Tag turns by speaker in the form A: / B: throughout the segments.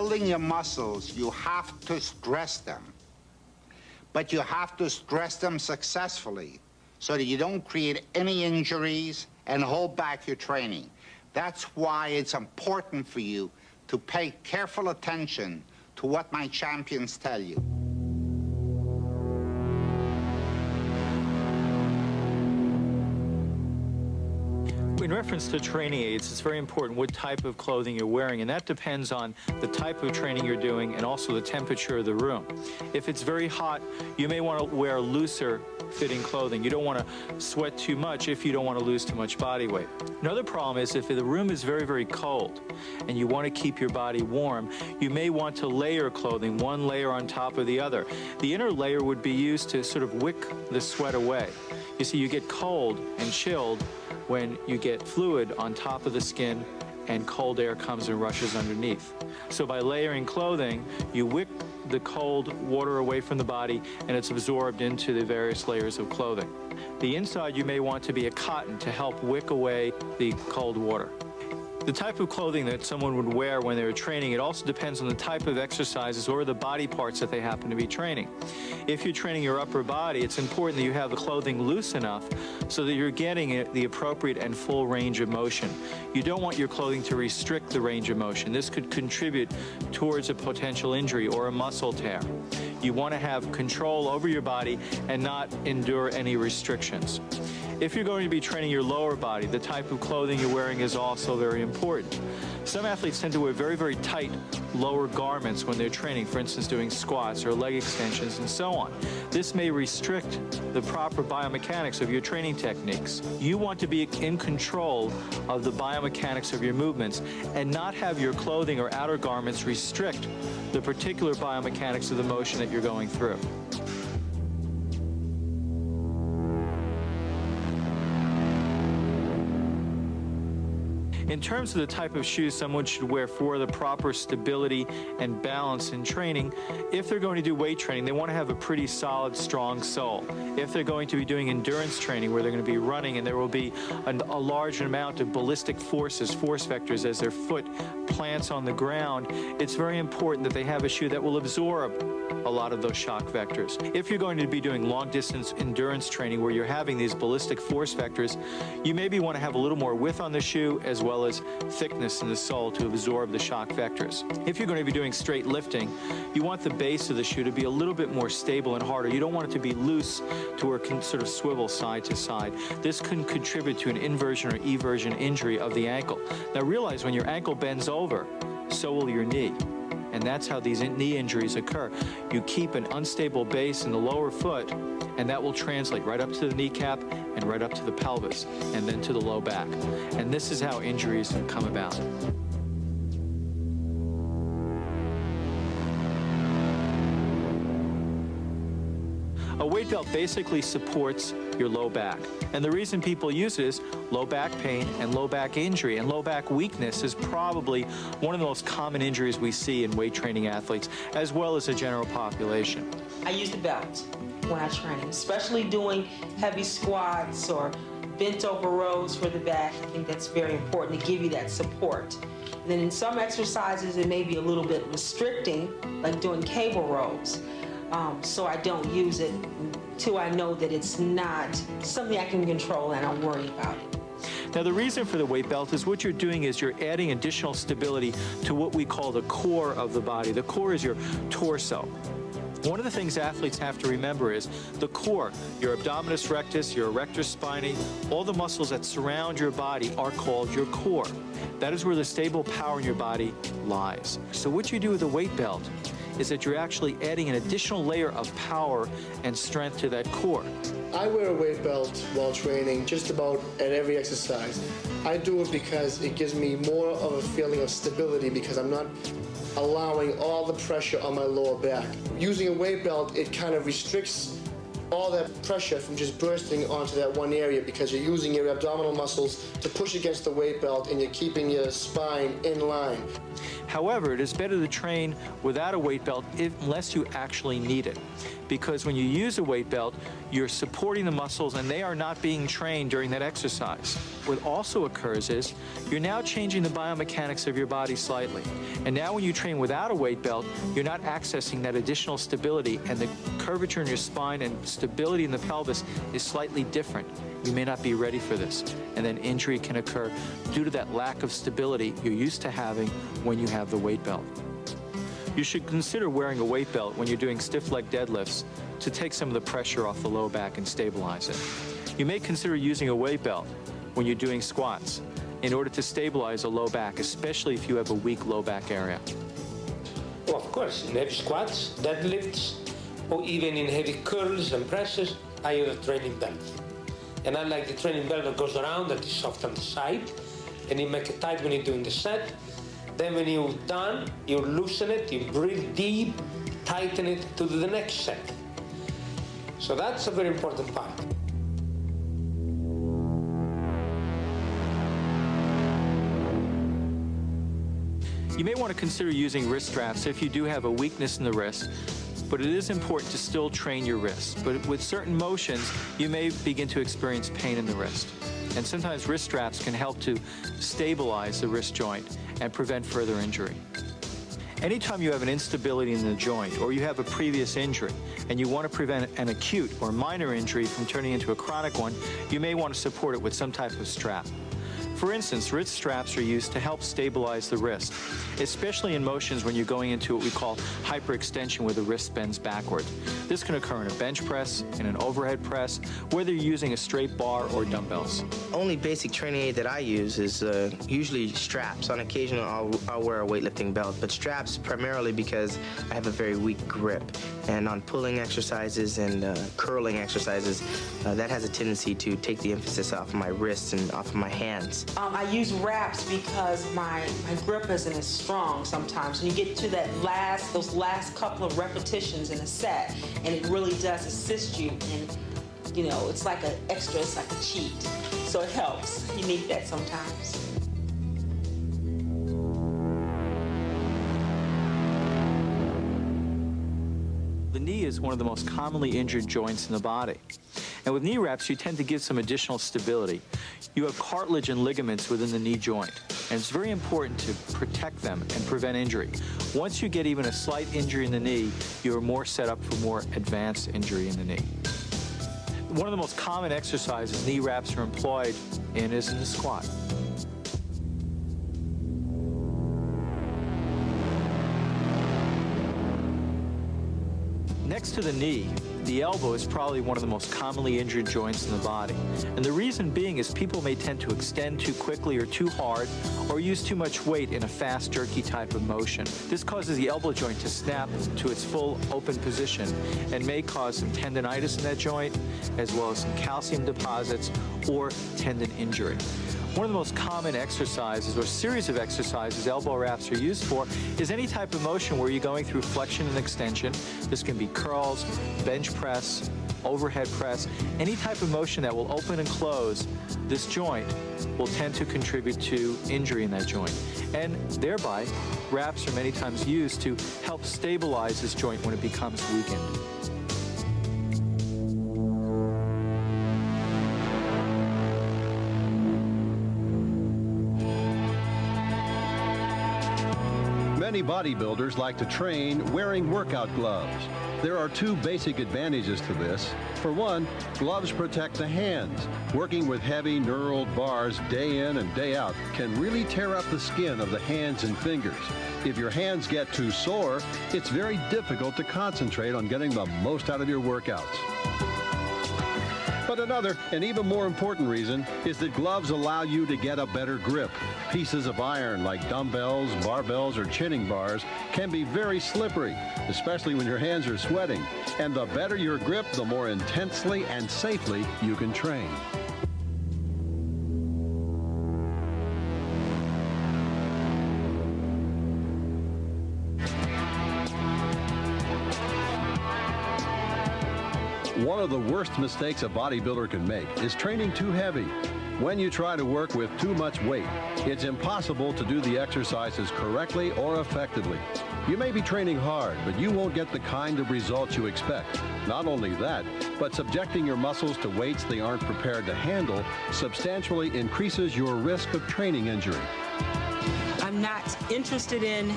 A: building your muscles, you have to stress them. But you have to stress them successfully so that you don't create any injuries and hold back your training. That's why it's important for you to pay careful attention to what my champions tell you.
B: In reference to training aids, it's very important what type of clothing you're wearing, and that depends on the type of training you're doing and also the temperature of the room. If it's very hot, you may want to wear looser fitting clothing. You don't want to sweat too much if you don't want to lose too much body weight. Another problem is if the room is very, very cold and you want to keep your body warm, you may want to layer clothing, one layer on top of the other. The inner layer would be used to sort of wick the sweat away. You see, you get cold and chilled when you get fluid on top of the skin and cold air comes and rushes underneath. So by layering clothing, you wick the cold water away from the body and it's absorbed into the various layers of clothing. The inside you may want to be a cotton to help wick away the cold water. The type of clothing that someone would wear when they're training, it also depends on the type of exercises or the body parts that they happen to be training. If you're training your upper body, it's important that you have the clothing loose enough so that you're getting the appropriate and full range of motion. You don't want your clothing to restrict the range of motion. This could contribute towards a potential injury or a muscle tear. You want to have control over your body and not endure any restrictions. If you're going to be training your lower body, the type of clothing you're wearing is also very important. Some athletes tend to wear very, very tight lower garments when they're training, for instance, doing squats or leg extensions and so on. This may restrict the proper biomechanics of your training techniques. You want to be in control of the biomechanics of your movements and not have your clothing or outer garments restrict the particular biomechanics of the motion that you're going through. In terms of the type of shoes someone should wear for the proper stability and balance in training, if they're going to do weight training, they want to have a pretty solid, strong sole. If they're going to be doing endurance training, where they're going to be running and there will be a large amount of ballistic forces, force vectors, as their foot plants on the ground, it's very important that they have a shoe that will absorb a lot of those shock vectors. If you're going to be doing long-distance endurance training where you're having these ballistic force vectors, you maybe want to have a little more width on the shoe as well as thickness in the sole to absorb the shock vectors. If you're going to be doing straight lifting, you want the base of the shoe to be a little bit more stable and harder. You don't want it to be loose to where it can sort of swivel side to side. This can contribute to an inversion or eversion injury of the ankle. Now realize when your ankle bends over, so will your knee. And that's how these knee injuries occur. You keep an unstable base in the lower foot, and that will translate right up to the kneecap and right up to the pelvis, and then to the low back. And this is how injuries come about. A weight belt basically supports your low back. And the reason people use it is low back pain and low back injury. And low back weakness is probably one of the most common injuries we see in weight training athletes, as well as the general population.
C: I use the belt when I train, especially doing heavy squats or bent over rows for the back. I think that's very important to give you that support. And then in some exercises, it may be a little bit restricting, like doing cable rows. So I don't use it until I know that it's not something I can control and I don't worry about it.
B: Now the reason for the weight belt is what you're doing is you're adding additional stability to what we call the core of the body. The core is your torso. One of the things athletes have to remember is the core, your abdominis rectus, your erector spinae, all the muscles that surround your body are called your core. That is where the stable power in your body lies. So what you do with the weight belt is that you're actually adding an additional layer of power and strength to that core.
D: I wear a weight belt while training just about at every exercise. I do it because it gives me more of a feeling of stability because I'm not allowing all the pressure on my lower back. Using a weight belt, it kind of restricts all that pressure from just bursting onto that one area because you're using your abdominal muscles to push against the weight belt and you're keeping your spine in line.
B: However, it is better to train without a weight belt unless you actually need it. Because when you use a weight belt, you're supporting the muscles and they are not being trained during that exercise. What also occurs is you're now changing the biomechanics of your body slightly. And now when you train without a weight belt, you're not accessing that additional stability, and the curvature in your spine and stability in the pelvis is slightly different. You may not be ready for this, and then injury can occur due to that lack of stability you're used to having when you have the weight belt. You should consider wearing a weight belt when you're doing stiff leg deadlifts to take some of the pressure off the low back and stabilize it. You may consider using a weight belt when you're doing squats in order to stabilize a low back, especially if you have a weak low back area.
E: Well, of course, in heavy squats, deadlifts, or even in heavy curls and presses, I use a training belt. And I like the training belt that goes around, that is soft on the side, and you make it tight when you're doing the set. Then when you're done, you loosen it, you breathe deep, tighten it to the next set. So that's a very important part.
B: You may want to consider using wrist straps if you do have a weakness in the wrist, but it is important to still train your wrist. But with certain motions, you may begin to experience pain in the wrist. And sometimes wrist straps can help to stabilize the wrist joint and prevent further injury. Anytime you have an instability in the joint or you have a previous injury and you want to prevent an acute or minor injury from turning into a chronic one, you may want to support it with some type of strap. For instance, wrist straps are used to help stabilize the wrist, especially in motions when you're going into what we call hyperextension, where the wrist bends backward. This can occur in a bench press, in an overhead press, whether you're using a straight bar or dumbbells.
F: Only basic training aid that I use is usually straps. On occasion, I'll wear a weightlifting belt, but straps primarily because I have a very weak grip. And on pulling exercises and curling exercises, that has a tendency to take the emphasis off of my wrists and off of my hands.
C: I use wraps because my grip isn't as strong sometimes. When you get to those last couple of repetitions in a set, and it really does assist you, and you know, it's like an extra, it's like a cheat. So it helps. You need that sometimes.
B: The knee is one of the most commonly injured joints in the body. And with knee wraps, you tend to give some additional stability. You have cartilage and ligaments within the knee joint, and it's very important to protect them and prevent injury. Once you get even a slight injury in the knee, you're more set up for more advanced injury in the knee. One of the most common exercises knee wraps are employed in is in the squat. Next to the knee, the elbow is probably one of the most commonly injured joints in the body. And the reason being is people may tend to extend too quickly or too hard, or use too much weight in a fast, jerky type of motion. This causes the elbow joint to snap to its full open position and may cause some tendonitis in that joint, as well as some calcium deposits or tendon injury. One of the most common exercises or series of exercises elbow wraps are used for is any type of motion where you're going through flexion and extension. This can be curls, bench press, overhead press. Any type of motion that will open and close this joint will tend to contribute to injury in that joint. And thereby, wraps are many times used to help stabilize this joint when it becomes weakened.
G: Many bodybuilders like to train wearing workout gloves. There are two basic advantages to this. For one, gloves protect the hands. Working with heavy knurled bars day in and day out can really tear up the skin of the hands and fingers. If your hands get too sore, it's very difficult to concentrate on getting the most out of your workouts. But another, and even more important reason, is that gloves allow you to get a better grip. Pieces of iron like dumbbells, barbells, or chinning bars can be very slippery, especially when your hands are sweating. And the better your grip, the more intensely and safely you can train. One of the worst mistakes a bodybuilder can make is training too heavy. When you try to work with too much weight, it's impossible to do the exercises correctly or effectively. You may be training hard, but you won't get the kind of results you expect. Not only that, but subjecting your muscles to weights they aren't prepared to handle substantially increases your risk of training injury.
C: I'm not interested in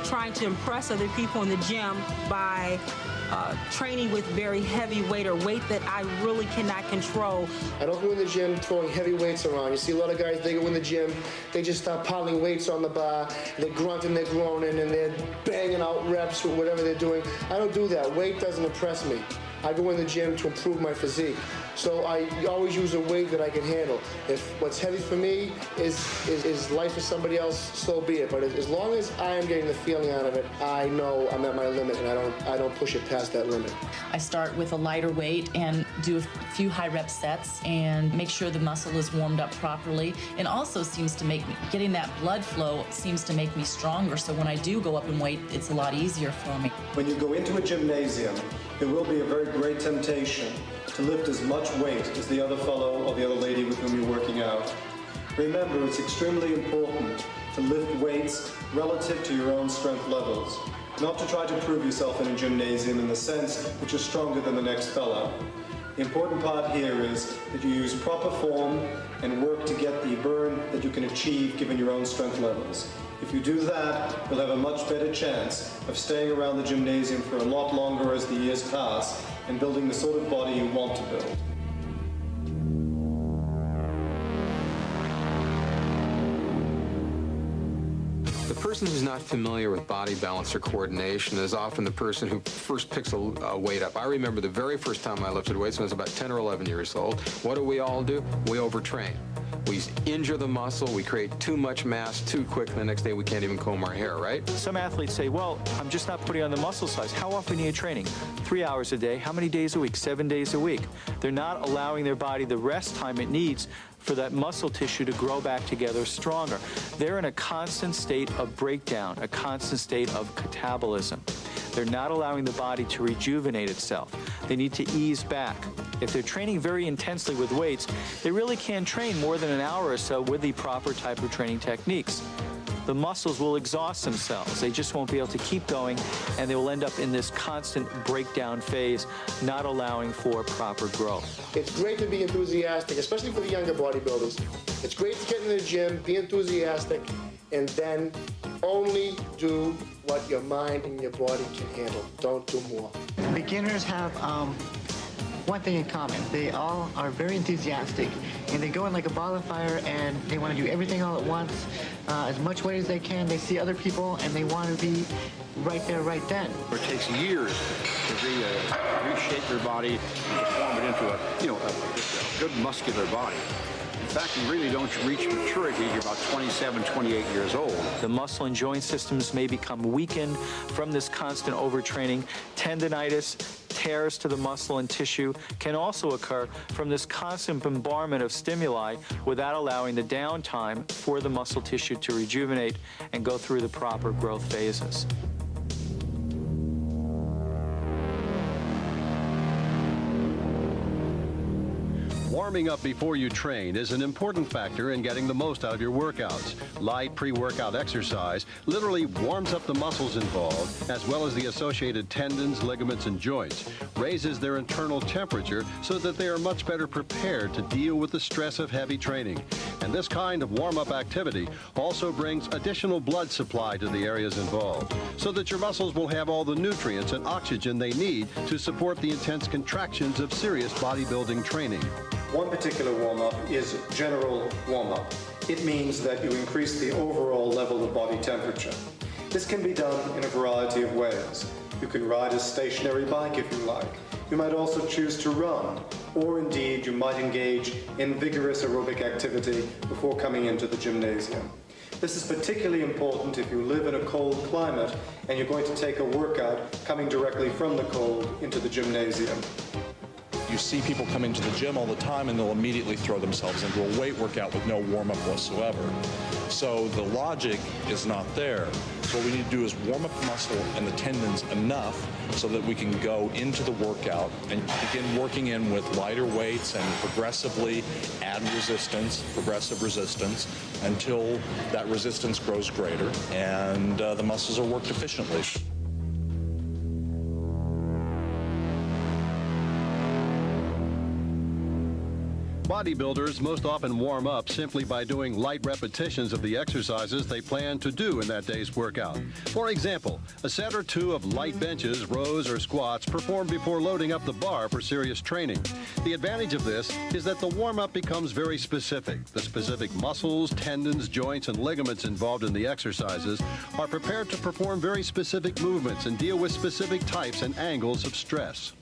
C: trying to impress other people in the gym by training with very heavy weight or weight that I really cannot control.
D: I don't go in the gym throwing heavy weights around. You see a lot of guys, they go in the gym, they just start piling weights on the bar, they're grunting, they're groaning, and they're banging out reps or whatever they're doing. I don't do that. Weight doesn't impress me. I go in the gym to improve my physique. So I always use a weight that I can handle. If what's heavy for me is light for somebody else, so be it. But as long as I am getting the feeling out of it, I know I'm at my limit, and I don't push it past that limit.
H: I start with a lighter weight and do a few high rep sets and make sure the muscle is warmed up properly. And also seems to make me, getting that blood flow seems to make me stronger. So when I do go up in weight, it's a lot easier for me.
I: When you go into a gymnasium, there will be a very great temptation to lift as much weight as the other fellow or the other lady with whom you're working out. Remember, it's extremely important to lift weights relative to your own strength levels, not to try to prove yourself in a gymnasium in the sense that you're stronger than the next fellow. The important part here is that you use proper form and work to get the burn that you can achieve given your own strength levels. If you do that, you'll have a much better chance of staying around the gymnasium for a lot longer as the years pass and building the sort of body you want to build.
J: The person who's not familiar with body balance or coordination is often the person who first picks a weight up. I remember the very first time I lifted weights when I was about 10 or 11 years old. What do? We overtrain. We injure the muscle, we create too much mass too quick, and the next day we can't even comb our hair, right?
B: Some athletes say, well, I'm just not putting on the muscle size. How often are you training? 3 hours a day. How many days a week? 7 days a week. They're not allowing their body the rest time it needs for that muscle tissue to grow back together stronger. They're in a constant state of breakdown, a constant state of catabolism. They're not allowing the body to rejuvenate itself. They need to ease back. If they're training very intensely with weights, they really can't train more than an hour or so with the proper type of training techniques. The muscles will exhaust themselves. They just won't be able to keep going, and they will end up in this constant breakdown phase, not allowing for proper growth.
D: It's great to be enthusiastic, especially for the younger bodybuilders. It's great to get in the gym, be enthusiastic, and then only do what your mind and your body can handle. Don't do more.
K: Beginners have one thing in common. They all are very enthusiastic, and they go in like a ball of fire, and they want to do everything all at once, as much weight as they can. They see other people, and they want to be right there, right then.
L: It takes years to reshape your body and to form it into a good muscular body. In fact, you really don't reach maturity until you're about 27, 28 years old.
B: The muscle and joint systems may become weakened from this constant overtraining. Tendinitis, tears to the muscle and tissue can also occur from this constant bombardment of stimuli without allowing the downtime for the muscle tissue to rejuvenate and go through the proper growth phases.
G: Warming up before you train is an important factor in getting the most out of your workouts. Light pre-workout exercise literally warms up the muscles involved, as well as the associated tendons, ligaments, and joints, raises their internal temperature so that they are much better prepared to deal with the stress of heavy training. And this kind of warm-up activity also brings additional blood supply to the areas involved, so that your muscles will have all the nutrients and oxygen they need to support the intense contractions of serious bodybuilding training.
I: One particular warm-up is general warm-up. It means that you increase the overall level of body temperature. This can be done in a variety of ways. You can ride a stationary bike if you like. You might also choose to run, or indeed you might engage in vigorous aerobic activity before coming into the gymnasium. This is particularly important if you live in a cold climate and you're going to take a workout coming directly from the cold into the gymnasium.
M: you see people come into the gym all the time and they'll immediately throw themselves into a weight workout with no warm-up whatsoever. So the logic is not there. So what we need to do is warm up the muscle and the tendons enough so that we can go into the workout and begin working in with lighter weights and progressively add resistance, progressive resistance, until that resistance grows greater and the muscles are worked efficiently.
G: Bodybuilders most often warm up simply by doing light repetitions of the exercises they plan to do in that day's workout. For example, a set or two of light benches, rows, or squats performed before loading up the bar for serious training. The advantage of this is that the warm-up becomes very specific. The specific muscles, tendons, joints, and ligaments involved in the exercises are prepared to perform very specific movements and deal with specific types and angles of stress.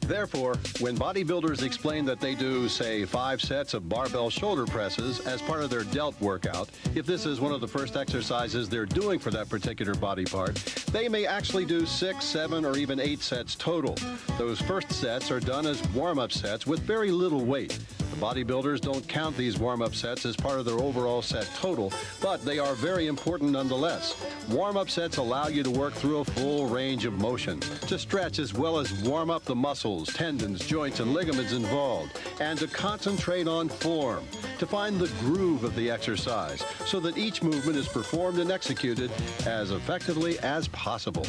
G: Therefore, when bodybuilders explain that they do, say, 5 sets of barbell shoulder presses as part of their delt workout, if this is one of the first exercises they're doing for that particular body part, they may actually do 6, 7, or even 8 sets total. Those first sets are done as warm-up sets with very little weight. The bodybuilders don't count these warm-up sets as part of their overall set total, but they are very important nonetheless. Warm-up sets allow you to work through a full range of motion, to stretch as well as warm up the muscles, tendons, joints, and ligaments involved, and to concentrate on form, to find the groove of the exercise, so that each movement is performed and executed as effectively as possible.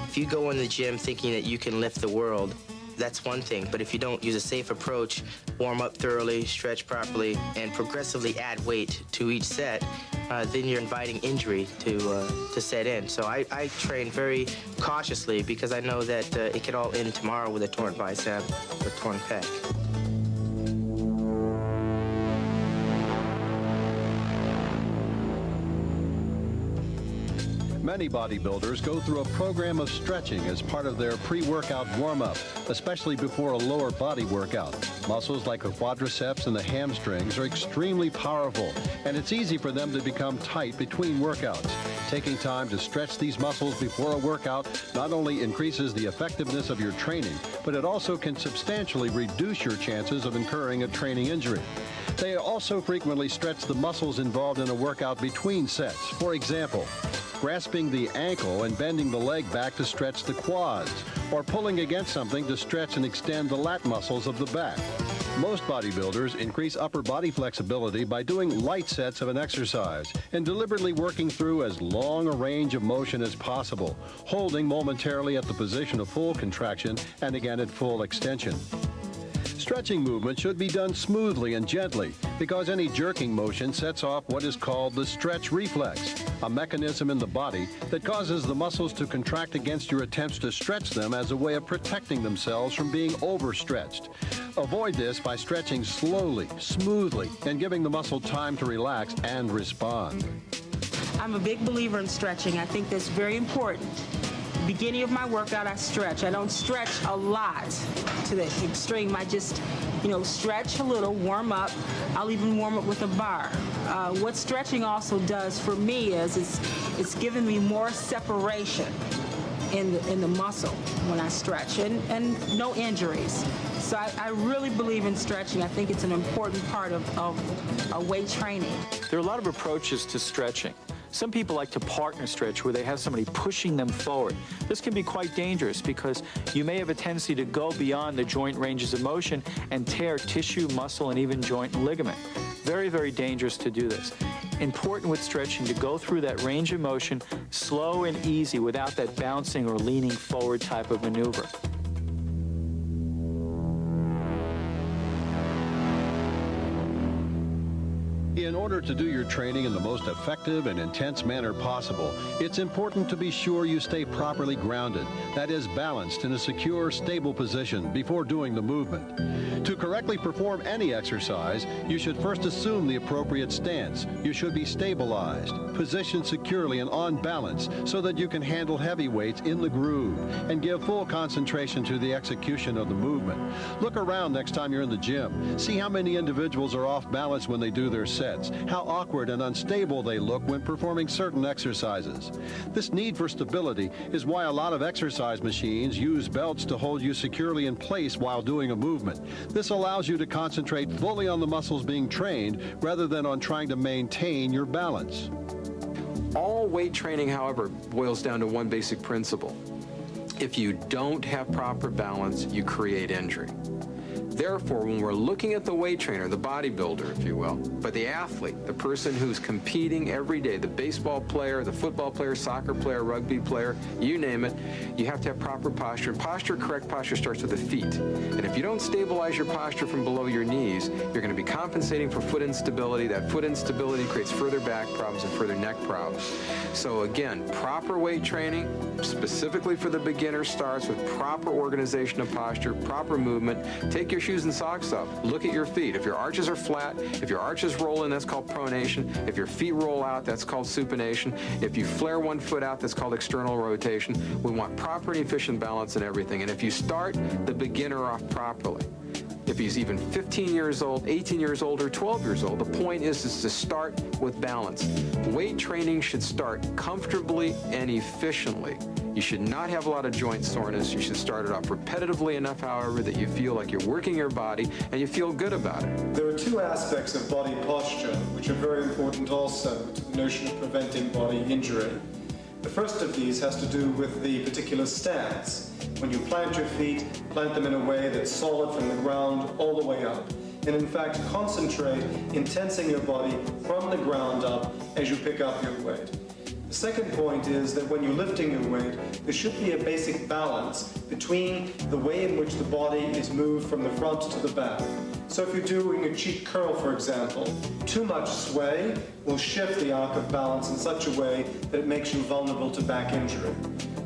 F: If you go in the gym thinking that you can lift the world, that's one thing, but if you don't use a safe approach, warm up thoroughly, stretch properly, and progressively add weight to each set, then you're inviting injury to set in. So I train very cautiously because I know that it could all end tomorrow with a torn bicep or torn pec.
G: Many bodybuilders go through a program of stretching as part of their pre-workout warm-up, especially before a lower body workout. Muscles like the quadriceps and the hamstrings are extremely powerful, and it's easy for them to become tight between workouts. Taking time to stretch these muscles before a workout not only increases the effectiveness of your training, but it also can substantially reduce your chances of incurring a training injury. They also frequently stretch the muscles involved in a workout between sets. For example, grasping the ankle and bending the leg back to stretch the quads, or pulling against something to stretch and extend the lat muscles of the back. Most bodybuilders increase upper body flexibility by doing light sets of an exercise and deliberately working through as long a range of motion as possible, holding momentarily at the position of full contraction and again at full extension. Stretching movement should be done smoothly and gently because any jerking motion sets off what is called the stretch reflex, a mechanism in the body that causes the muscles to contract against your attempts to stretch them as a way of protecting themselves from being overstretched. Avoid this by stretching slowly, smoothly, and giving the muscle time to relax and respond.
C: I'm a big believer in stretching. I think that's very important. Beginning of my workout, I stretch. I don't stretch a lot to the extreme. I just, stretch a little, warm up. I'll even warm up with a bar. What stretching also does for me is it's giving me more separation in the muscle when I stretch and no injuries. So I really believe in stretching. I think it's an important part of weight training.
B: There are a lot of approaches to stretching. Some people like to partner stretch where they have somebody pushing them forward. This can be quite dangerous because you may have a tendency to go beyond the joint ranges of motion and tear tissue, muscle, and even joint and ligament. Very, very dangerous to do this. Important with stretching to go through that range of motion slow and easy without that bouncing or leaning forward type of maneuver.
G: In order to do your training in the most effective and intense manner possible, it's important to be sure you stay properly grounded, that is, balanced in a secure, stable position before doing the movement. To correctly perform any exercise, you should first assume the appropriate stance. You should be stabilized, positioned securely and on balance so that you can handle heavy weights in the groove and give full concentration to the execution of the movement. Look around next time you're in the gym. See how many individuals are off balance when they do their set. heads, how awkward and unstable they look when performing certain exercises. This need for stability is why a lot of exercise machines use belts to hold you securely in place while doing a movement. This allows you to concentrate fully on the muscles being trained rather than on trying to maintain your balance.
J: All weight training, however, boils down to one basic principle. If you don't have proper balance, you create injury. Therefore, when we're looking at the weight trainer, the bodybuilder, if you will, but the athlete, the person who's competing every day, the baseball player, the football player, soccer player, rugby player, you name it, you have to have proper posture. Correct posture starts with the feet. And if you don't stabilize your posture from below your knees, you're going to be compensating for foot instability. That foot instability creates further back problems and further neck problems. So again, proper weight training, specifically for the beginner, starts with proper organization of posture, proper movement. Take your shoes and socks off. Look at your feet. If your arches are flat, if your arches roll in, that's called pronation. If your feet roll out, that's called supination. If you flare one foot out, that's called external rotation. We want proper and efficient balance in everything. And if you start the beginner off properly, if he's even 15 years old, 18 years old, or 12 years old, the point is to start with balance. Weight training should start comfortably and efficiently. You should not have a lot of joint soreness. You should start it off repetitively enough, however, that you feel like you're working your body and you feel good about it.
I: There are two aspects of body posture which are very important also to the notion of preventing body injury. The first of these has to do with the particular stance. When you plant your feet, plant them in a way that's solid from the ground all the way up. And in fact, concentrate in tensing your body from the ground up as you pick up your weight. The second point is that when you're lifting your weight, there should be a basic balance between the way in which the body is moved from the front to the back. So if you're doing a cheek curl, for example, too much sway will shift the arc of balance in such a way that it makes you vulnerable to back injury.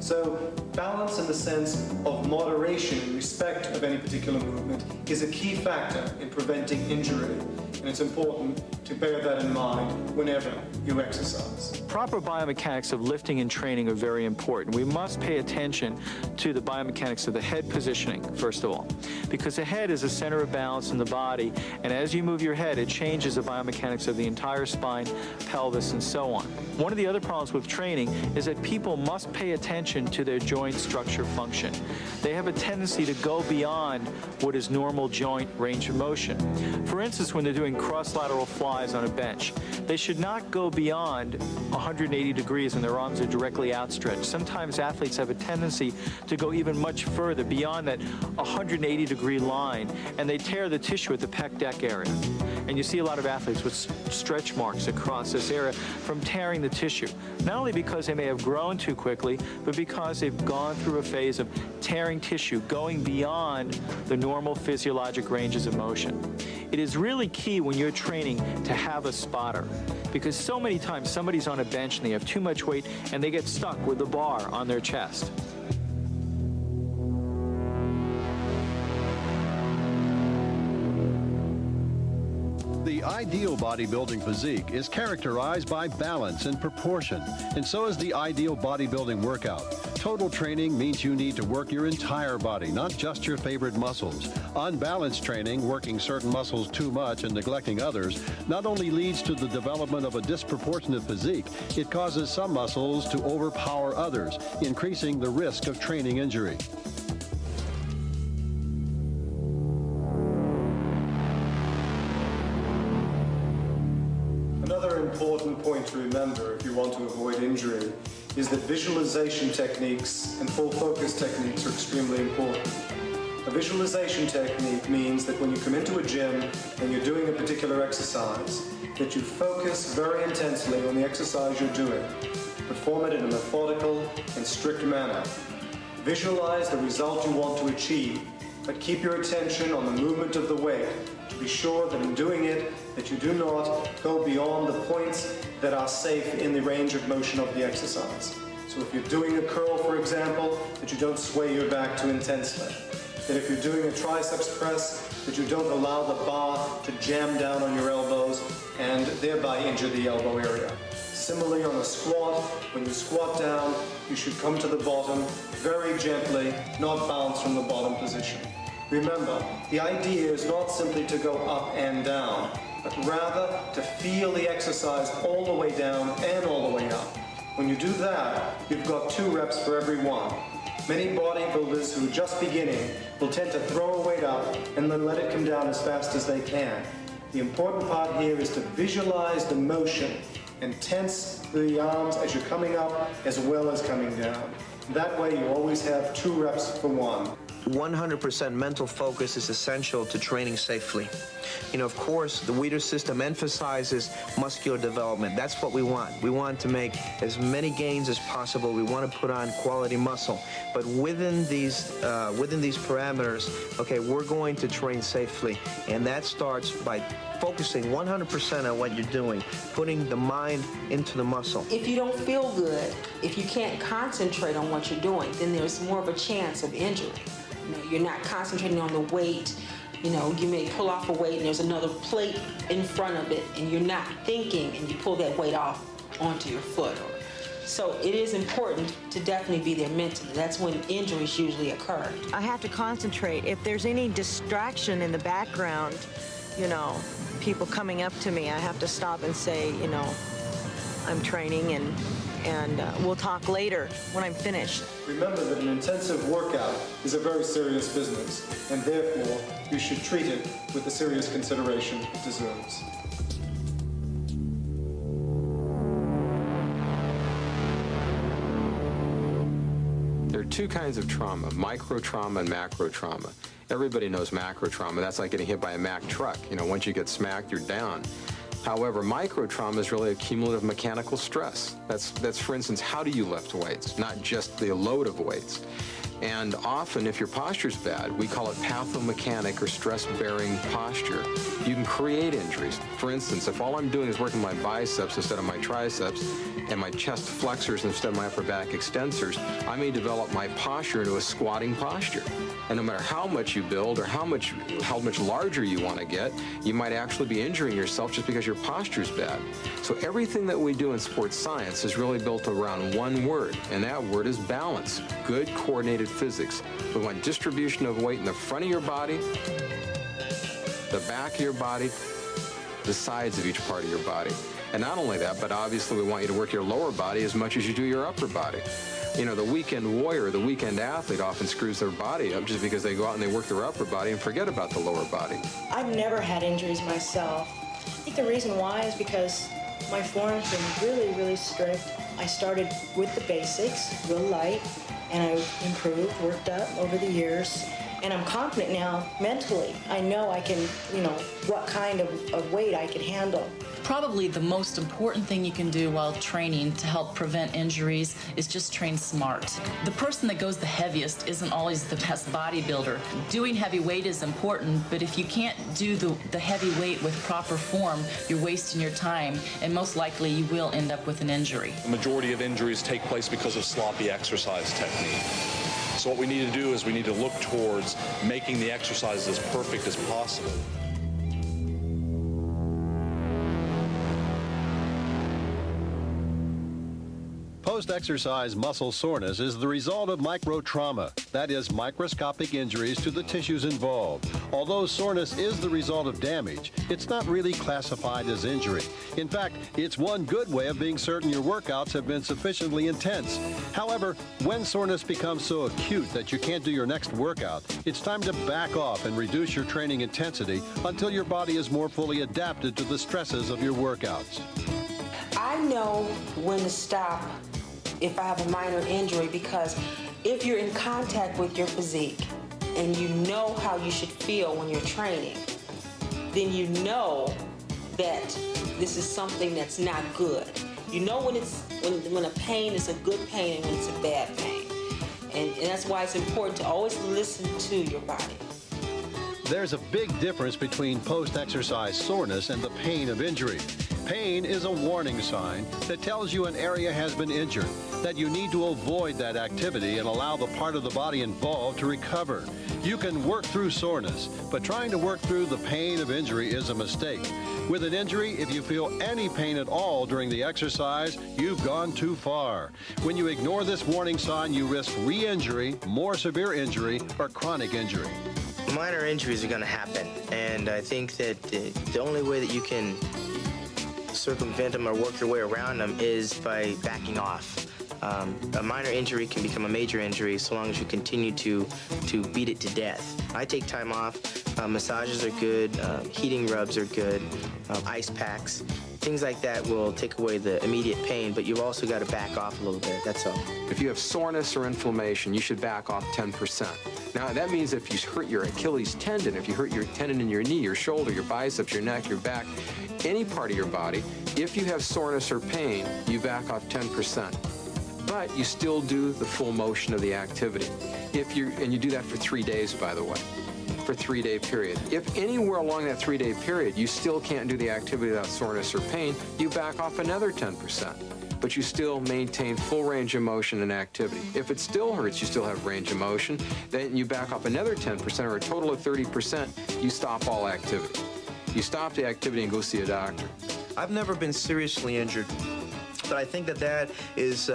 I: So balance in the sense of moderation in respect of any particular movement is a key factor in preventing injury, and it's important to bear that in mind whenever you exercise.
B: Proper biomechanics of lifting and training are very important. We must pay attention to the biomechanics of the head positioning, first of all, because the head is a center of balance in the body, and as you move your head, it changes the biomechanics of the entire spine, pelvis, and so on. One of the other problems with training is that people must pay attention to their joint structure function. They have a tendency to go beyond what is normal joint range of motion. For instance, when they're doing cross-lateral flies on a bench, they should not go beyond 180 degrees and their arms are directly outstretched. Sometimes athletes have a tendency to go even much further beyond that 180-degree line, and they tear the tissue at the pec deck area. And you see a lot of athletes with stretch marks across this area from tearing the tissue, not only because they may have grown too quickly, but because they've gone through a phase of tearing tissue, going beyond the normal physiologic ranges of motion. It is really key when you're training to have a spotter, because so many times somebody's on a bench and they have too much weight and they get stuck with the bar on their chest.
G: The ideal bodybuilding physique is characterized by balance and proportion, and so is the ideal bodybuilding workout. Total training means you need to work your entire body, not just your favorite muscles. Unbalanced training, working certain muscles too much and neglecting others, not only leads to the development of a disproportionate physique, it causes some muscles to overpower others, increasing the risk of training injury.
I: Another important point to remember if you want to avoid injury is that visualization techniques and full focus techniques are extremely important. A visualization technique means that when you come into a gym and you're doing a particular exercise, that you focus very intensely on the exercise you're doing. Perform it in a methodical and strict manner. Visualize the result you want to achieve, but keep your attention on the movement of the weight to be sure that in doing it, that you do not go beyond the points that are safe in the range of motion of the exercise. So if you're doing a curl, for example, that you don't sway your back too intensely. That if you're doing a triceps press, that you don't allow the bar to jam down on your elbows and thereby injure the elbow area. Similarly on a squat, when you squat down, you should come to the bottom very gently, not bounce from the bottom position. Remember, the idea is not simply to go up and down, but rather to feel the exercise all the way down and all the way up. When you do that, you've got 2 reps for every one. Many bodybuilders who are just beginning will tend to throw a weight up and then let it come down as fast as they can. The important part here is to visualize the motion and tense the arms as you're coming up as well as coming down. That way you always have 2 reps for one.
F: 100% mental focus is essential to training safely. You know, of course, the Weider system emphasizes muscular development. That's what we want. We want to make as many gains as possible. We want to put on quality muscle. But within these parameters, okay, we're going to train safely. And that starts by focusing 100% on what you're doing, putting the mind into the muscle.
C: If you don't feel good, if you can't concentrate on what you're doing, then there's more of a chance of injury. You know, you're not concentrating on the weight. You know, you may pull off a weight and there's another plate in front of it and you're not thinking and you pull that weight off onto your foot. So it is important to definitely be there mentally. That's when injuries usually occur.
N: I have to concentrate. If there's any distraction in the background, you know, people coming up to me, I have to stop and say, you know, I'm training and we'll talk later when I'm finished.
I: Remember that an intensive workout is a very serious business, and therefore you should treat it with the serious consideration it deserves.
J: There are 2 kinds of trauma, micro trauma and macro trauma. Everybody knows macro trauma. That's like getting hit by a Mack truck. You know, once you get smacked, you're down. However, micro trauma is really a cumulative mechanical stress. That's, for instance, how do you lift weights, not just the load of weights. And often, if your posture's bad, we call it pathomechanic or stress-bearing posture. You can create injuries. For instance, if all I'm doing is working my biceps instead of my triceps and my chest flexors instead of my upper back extensors, I may develop my posture into a squatting posture. And no matter how much you build or how much larger you want to get, you might actually be injuring yourself just because your posture's bad. So everything that we do in sports science is really built around one word, and that word is balance. Good coordinated physics. We want distribution of weight in the front of your body, the back of your body, the sides of each part of your body. And not only that, but obviously we want you to work your lower body as much as you do your upper body. You know, the weekend warrior, the weekend athlete often screws their body up just because they go out and they work their upper body and forget about the lower body.
O: I've never had injuries myself. I think the reason why is because my forearms been really, really strict. I started with the basics, real light, and I improved, worked up over the years. And I'm confident now mentally. I know I can, you know, what kind of weight I can handle.
H: Probably the most important thing you can do while training to help prevent injuries is just train smart. The person that goes the heaviest isn't always the best bodybuilder. Doing heavy weight is important, but if you can't do the heavy weight with proper form, you're wasting your time, and most likely you will end up with an injury.
M: The majority of injuries take place because of sloppy exercise technique. So what we need to do is we need to look towards making the exercise as perfect as possible.
G: Post-exercise muscle soreness is the result of microtrauma, that is, microscopic injuries to the tissues involved. Although soreness is the result of damage, it's not really classified as injury. In fact, it's one good way of being certain your workouts have been sufficiently intense. However, when soreness becomes so acute that you can't do your next workout, it's time to back off and reduce your training intensity until your body is more fully adapted to the stresses of your workouts.
C: I know when to stop if I have a minor injury, because if you're in contact with your physique and you know how you should feel when you're training, then you know that this is something that's not good. You know when a pain is a good pain and when it's a bad pain. And that's why it's important to always listen to your body.
G: There's a big difference between post-exercise soreness and the pain of injury. Pain is a warning sign that tells you an area has been injured, that you need to avoid that activity and allow the part of the body involved to recover. You can work through soreness, but trying to work through the pain of injury is a mistake. With an injury, if you feel any pain at all during the exercise, you've gone too far. When you ignore this warning sign, you risk re-injury, more severe injury, or chronic injury.
F: minor injuries are going to happen, and I think that the only way that you can circumvent them or work your way around them is by backing off. A minor injury can become a major injury so long as you continue to beat it to death. I take time off. Massages are good. Heating rubs are good. Ice packs. Things like that will take away the immediate pain, but you've also got to back off a little bit, that's all.
J: If you have soreness or inflammation, you should back off 10%. Now, that means if you hurt your Achilles tendon, if you hurt your tendon in your knee, your shoulder, your biceps, your neck, your back, any part of your body, if you have soreness or pain, you back off 10%. But you still do the full motion of the activity. And you do that for 3 days, by the way, for a 3-day period. If anywhere along that 3-day period you still can't do the activity without soreness or pain, you back off another 10%. But you still maintain full range of motion and activity. If it still hurts, you still have range of motion, then you back off another 10%, or a total of 30%, you stop all activity. You stop the activity and go see a doctor.
F: I've never been seriously injured, but I think that is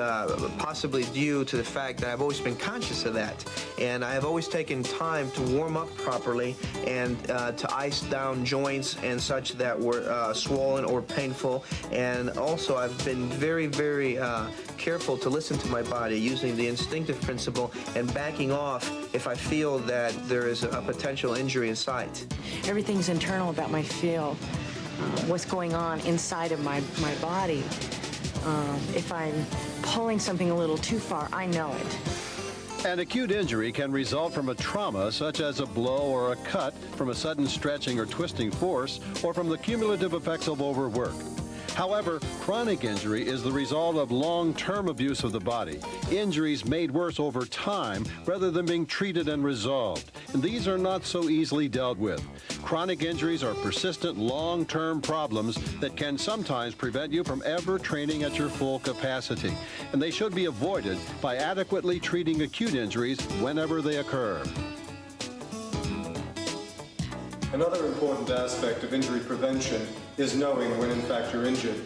F: possibly due to the fact that I've always been conscious of that. And I have always taken time to warm up properly and to ice down joints and such that were swollen or painful. And also I've been very, very careful to listen to my body using the instinctive principle and backing off if I feel that there is a potential injury in sight.
N: Everything's internal about my feel, what's going on inside of my body. If I'm pulling something a little too far, I know it.
G: An acute injury can result from a trauma such as a blow or a cut, from a sudden stretching or twisting force, or from the cumulative effects of overwork. However, chronic injury is the result of long-term abuse of the body, injuries made worse over time rather than being treated and resolved. And these are not so easily dealt with. Chronic injuries are persistent, long-term problems that can sometimes prevent you from ever training at your full capacity. And they should be avoided by adequately treating acute injuries whenever they occur.
I: Another important aspect of injury prevention is knowing when in fact you're injured.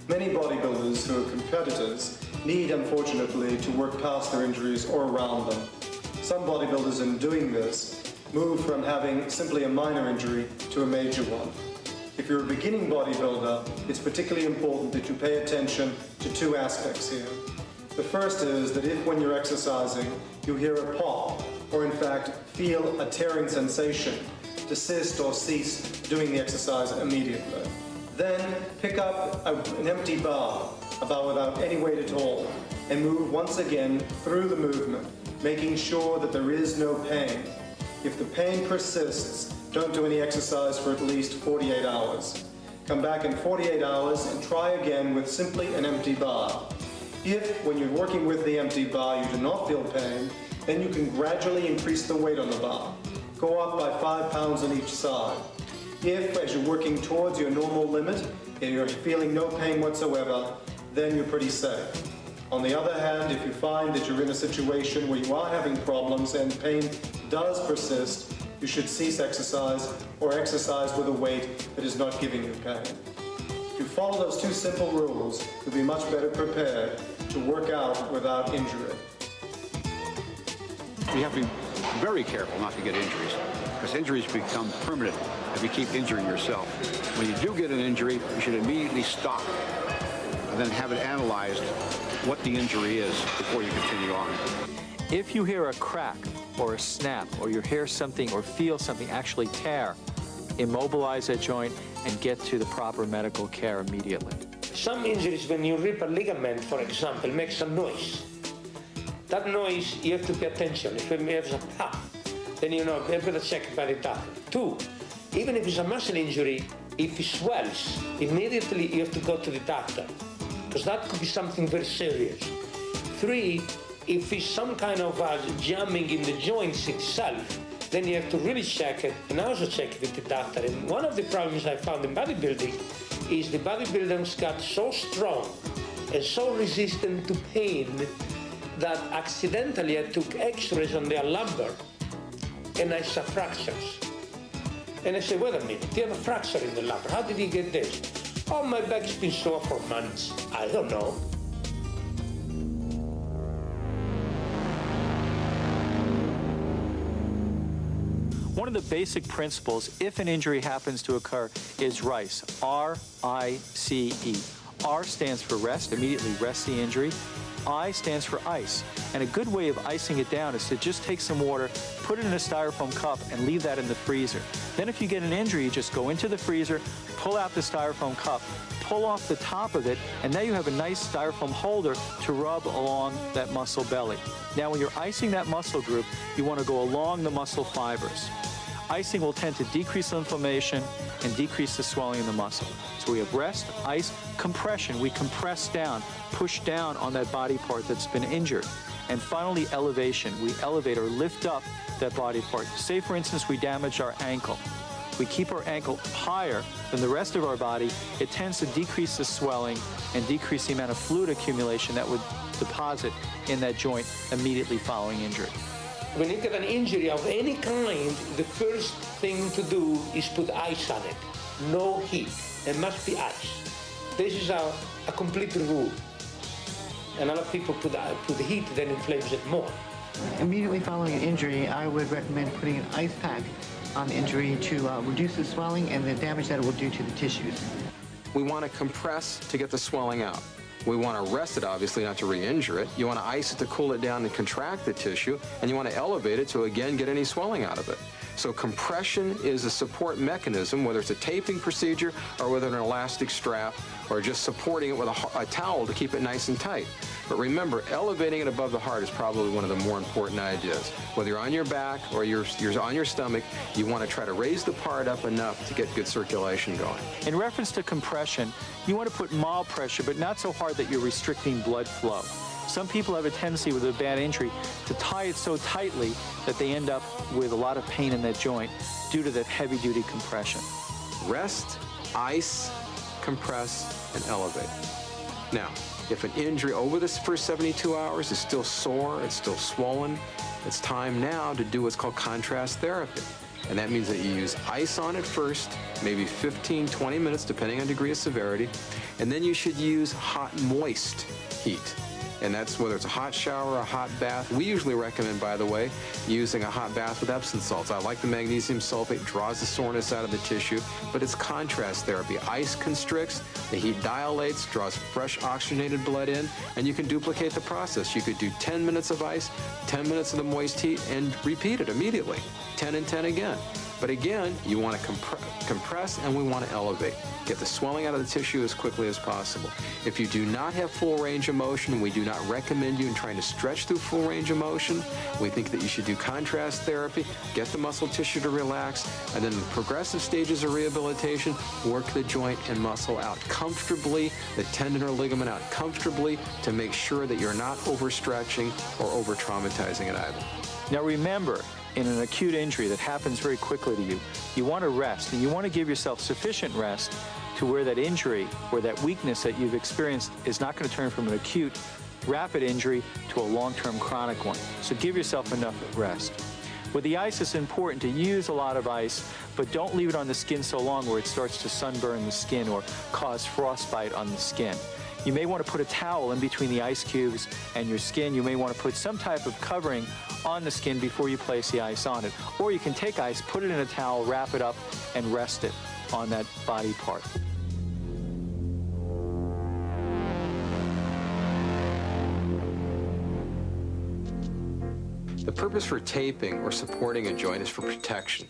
I: Many bodybuilders who are competitors need, unfortunately, to work past their injuries or around them. Some bodybuilders in doing this move from having simply a minor injury to a major one. If you're a beginning bodybuilder, it's particularly important that you pay attention to two aspects here. The first is that if when you're exercising you hear a pop, or in fact feel a tearing sensation, desist or cease doing the exercise immediately. Then pick up an empty bar, a bar without any weight at all, and move once again through the movement, making sure that there is no pain. If the pain persists, don't do any exercise for at least 48 hours. Come back in 48 hours and try again with simply an empty bar. If, when you're working with the empty bar, you do not feel pain, then you can gradually increase the weight on the bar. Go up by 5 pounds on each side. If, as you're working towards your normal limit, and you're feeling no pain whatsoever, then you're pretty safe. On the other hand, if you find that you're in a situation where you are having problems and pain does persist, you should cease exercise or exercise with a weight that is not giving you pain. If you follow those two simple rules, you'll be much better prepared to work out without injury.
L: You have to be very careful not to get injuries, because injuries become permanent if you keep injuring yourself. When you do get an injury, you should immediately stop and then have it analyzed what the injury is before you continue on.
B: If you hear a crack or a snap, or you hear something or feel something actually tear, immobilize that joint and get to the proper medical care immediately.
E: Some injuries, when you rip a ligament, for example, makes a noise. That noise, you have to pay attention. If it has a pop, then you know, better check by the doctor. 2, even if it's a muscle injury, if it swells, immediately you have to go to the doctor, because that could be something very serious. 3, if it's some kind of jamming in the joints itself, then you have to really check it, and also check it with the doctor. And one of the problems I found in bodybuilding is the bodybuilders got so strong and so resistant to pain that accidentally I took x-rays on their lumbar and I saw fractures. And I said, wait a minute, you have a fracture in the lumbar. How did you get this? Oh, my back's been sore for months. I don't know.
B: One of the basic principles, if an injury happens to occur, is RICE, R-I-C-E. R stands for rest, immediately rest the injury. I stands for ice. And a good way of icing it down is to just take some water, put it in a styrofoam cup, and leave that in the freezer. Then if you get an injury, you just go into the freezer, pull out the styrofoam cup, pull off the top of it, and now you have a nice styrofoam holder to rub along that muscle belly. Now when you're icing that muscle group, you want to go along the muscle fibers. Icing will tend to decrease inflammation and decrease the swelling in the muscle. So we have rest, ice, compression. We compress down, push down on that body part that's been injured. And finally, elevation. We elevate or lift up that body part. Say, for instance, we damaged our ankle. We keep our ankle higher than the rest of our body. It tends to decrease the swelling and decrease the amount of fluid accumulation that would deposit in that joint immediately following injury.
E: When you get an injury of any kind, the first thing to do is put ice on it. No heat. It must be ice. This is a complete rule. And a lot of people put the heat, then inflames it more.
K: Immediately following an injury, I would recommend putting an ice pack on the injury to reduce the swelling and the damage that it will do to the tissues.
J: We want to compress to get the swelling out. We want to rest it, obviously, not to re-injure it. You want to ice it to cool it down and contract the tissue, and you want to elevate it to, again, get any swelling out of it. So compression is a support mechanism, whether it's a taping procedure or whether an elastic strap or just supporting it with a towel to keep it nice and tight. But remember, elevating it above the heart is probably one of the more important ideas. Whether you're on your back or you're on your stomach, you want to try to raise the part up enough to get good circulation going.
B: In reference to compression, you want to put mild pressure, but not so hard that you're restricting blood flow. Some people have a tendency with a bad injury to tie it so tightly that they end up with a lot of pain in that joint due to that heavy-duty compression.
J: Rest, ice, compress, and elevate. Now, if an injury over the first 72 hours is still sore, it's still swollen, it's time now to do what's called contrast therapy. And that means that you use ice on it first, maybe 15, 20 minutes, depending on degree of severity, and then you should use hot, moist heat. And that's whether it's a hot shower or a hot bath. We usually recommend, by the way, using a hot bath with Epsom salts. I like the magnesium sulfate, draws the soreness out of the tissue, but it's contrast therapy. Ice constricts, the heat dilates, draws fresh oxygenated blood in, and you can duplicate the process. You could do 10 minutes of ice, 10 minutes of the moist heat, and repeat it immediately. 10 and 10 again. But again, you want to compress and we want to elevate. Get the swelling out of the tissue as quickly as possible. If you do not have full range of motion, we do not recommend you in trying to stretch through full range of motion. We think that you should do contrast therapy, get the muscle tissue to relax, and then in the progressive stages of rehabilitation, work the joint and muscle out comfortably, the tendon or ligament out comfortably to make sure that you're not overstretching or over-traumatizing it either.
B: Now remember, in an acute injury that happens very quickly to you, you want to rest, and you want to give yourself sufficient rest to where that injury or that weakness that you've experienced is not going to turn from an acute, rapid injury to a long-term chronic one. So give yourself enough rest. With the ice, it's important to use a lot of ice, but don't leave it on the skin so long where it starts to sunburn the skin or cause frostbite on the skin. You may want to put a towel in between the ice cubes and your skin. You may want to put some type of covering on the skin before you place the ice on it. Or you can take ice, put it in a towel, wrap it up, and rest it on that body part.
J: The purpose for taping or supporting a joint is for protection.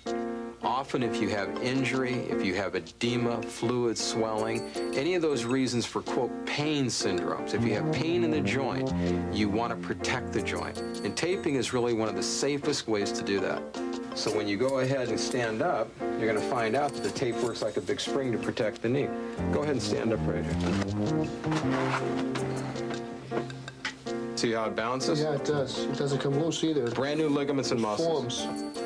J: Often if you have injury, if you have edema, fluid swelling, any of those reasons for, quote, pain syndromes, if you have pain in the joint, you want to protect the joint. And taping is really one of the safest ways to do that. So when you go ahead and stand up, you're going to find out that the tape works like a big spring to protect the knee. Go ahead and stand up right here. See how it bounces?
D: Yeah, it does. It doesn't come loose either.
J: Brand new ligaments and muscles.
D: Forms.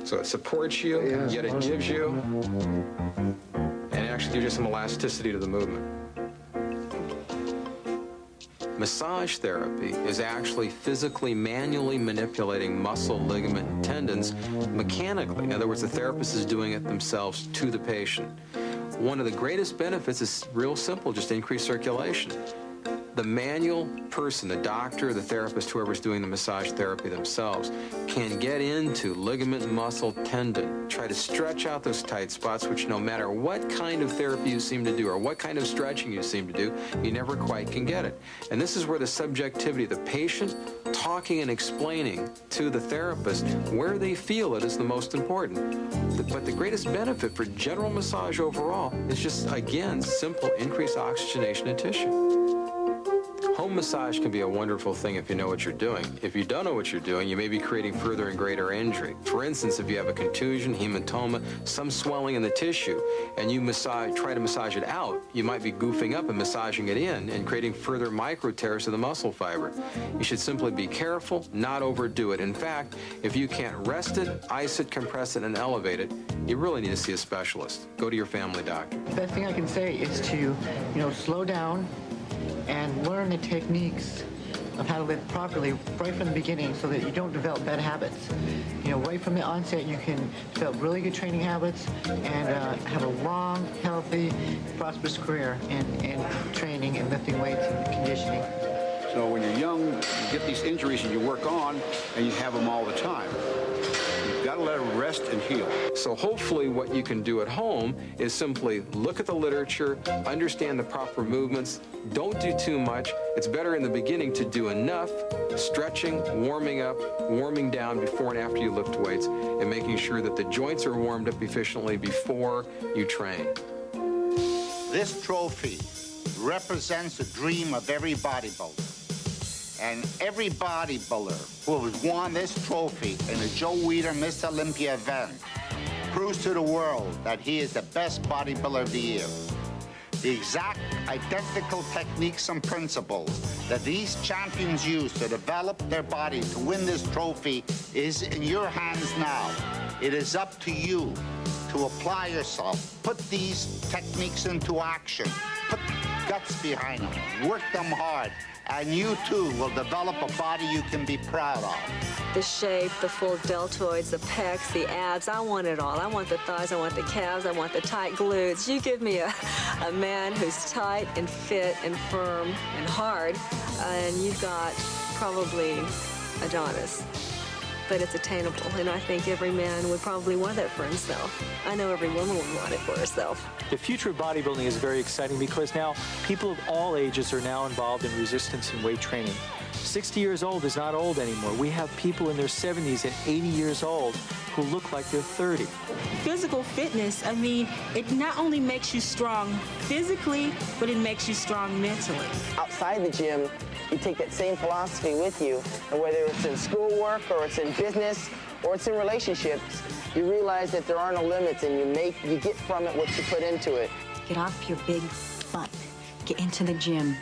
J: So it supports you, yet it gives you, and actually gives you some elasticity to the movement. Massage therapy is actually physically, manually manipulating muscle, ligament, and tendons mechanically. In other words, the therapist is doing it themselves to the patient. One of the greatest benefits is real simple, just increase circulation. the manual person, the doctor, the therapist, whoever's doing the massage therapy themselves, can get into ligament, muscle, tendon, try to stretch out those tight spots, which no matter what kind of therapy you seem to do or what kind of stretching you seem to do, you never quite can get it. And this is where the subjectivity, the patient talking and explaining to the therapist where they feel it is the most important. But the greatest benefit for general massage overall is just, again, simple increased oxygenation in tissue. Home massage can be a wonderful thing if you know what you're doing. If you don't know what you're doing, you may be creating further and greater injury. For instance, if you have a contusion, hematoma, some swelling in the tissue, and you try to massage it out, you might be goofing up and massaging it in and creating further micro tears to the muscle fiber. You should simply be careful, not overdo it. In fact, if you can't rest it, ice it, compress it, and elevate it, you really need to see a specialist. Go to your family doctor.
K: The best thing I can say is to, slow down and learn the techniques of how to live properly right from the beginning so that you don't develop bad habits. Right from the onset, you can develop really good training habits and have a long, healthy, prosperous career in training and lifting weights and conditioning.
L: So when you're young, you get these injuries and you work on, and you have them all the time. You've got to let them rest and heal.
J: So hopefully what you can do at home is simply look at the literature, understand the proper movements, don't do too much. It's better in the beginning to do enough stretching, warming up, warming down before and after you lift weights, and making sure that the joints are warmed up efficiently before you train.
A: This trophy represents the dream of every bodybuilder. And every bodybuilder who has won this trophy in the Joe Weider Miss Olympia event proves to the world that he is the best bodybuilder of the year. The exact identical techniques and principles that these champions use to develop their body to win this trophy is in your hands now. It is up to you to apply yourself, put these techniques into action, put guts behind them, work them hard, and you too will develop a body you can be proud of.
P: The shape, the full deltoids, the pecs, the abs, I want it all. I want the thighs, I want the calves, I want the tight glutes. You give me a man who's tight and fit and firm and hard, and you've got probably Adonis. But it's attainable, and I think every man would probably want that for himself. I know every woman would want it for herself.
B: The future of bodybuilding is very exciting because now people of all ages are now involved in resistance and weight training. 60 years old is not old anymore. We have people in their 70s and 80 years old who look like they're 30.
Q: Physical fitness, it not only makes you strong physically, but it makes you strong mentally.
R: Outside the gym, you take that same philosophy with you, and whether it's in schoolwork or it's in business or it's in relationships, you realize that there are no limits, and you get from it what you put into it.
S: Get off your big butt. Get into the gym.